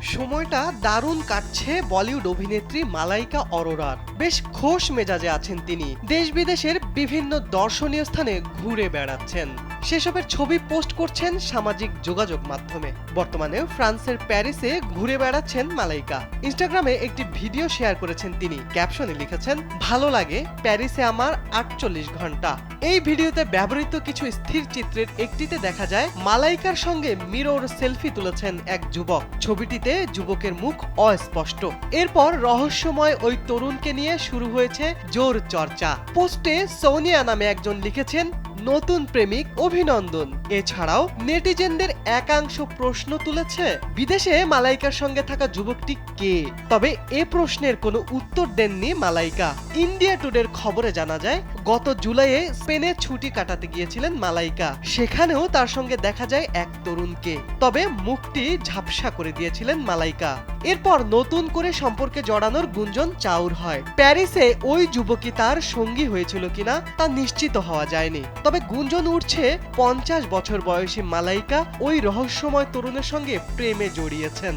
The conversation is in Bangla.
সময়টা দারুণ কাটছে বলিউড অভিনেত্রী মালাইকা অরোরার। বেশ খোশ মেজাজে আছেন তিনি। দেশ বিদেশের বিভিন্ন দর্শনীয় স্থানে ঘুরে বেড়াচ্ছেন। সেসবের ছবি পোস্ট করছেন সামাজিক যোগাযোগ মাধ্যমে। বর্তমানে ফ্রান্সের প্যারিসে ঘুরে বেড়াচ্ছেন মালাইকা। ইনস্টাগ্রামে একটি ভিডিও শেয়ার করেছেন তিনি। ক্যাপশনে লিখেছেন, ভালো লাগে প্যারিসে আমার 48 ঘন্টা। এই ভিডিওতে ব্যবহৃত কিছু স্থির চিত্রের একটিতে দেখা যায় মালাইকার সঙ্গে মিরর সেলফি তুলেছেন এক যুবক। ছবিটিতে যুবকের মুখ অস্পষ্ট। এরপর রহস্যময় ওই তরুণকে নিয়ে শুরু হয়েছে জোর চর্চা। পোস্টে সোনিয়া নামে একজন লিখেছেন, নতুন প্রেমিক অভিনন্দন। এছাড়াও নেটিজেনদের একাংশ প্রশ্ন তুলেছে, বিদেশে মালাইকার সঙ্গে থাকা যুবকটি কে? তবে এ প্রশ্নের কোনো উত্তর দেননি মালাইকা। ইন্ডিয়া টুডের খবরে জানা যায়, গত জুলাইয়ে স্পেনে ছুটি কাটাতে গিয়েছিলেন মালাইকা। সেখানেও তার সঙ্গে দেখা যায় এক তরুণকে। তবে মুখটি ঝাপসা করে দিয়েছিলেন মালাইকা। এরপর নতুন করে সম্পর্কে জড়ানোর গুঞ্জন চাউর হয়। প্যারিসে ওই যুবকই তার সঙ্গী হয়েছিল কিনা তা নিশ্চিত হওয়া যায়নি। তবে গুঞ্জন উঠছে 50 বছর বয়সী মালাইকা ওই রহস্যময় তরুণের সঙ্গে প্রেমে জড়িয়েছেন।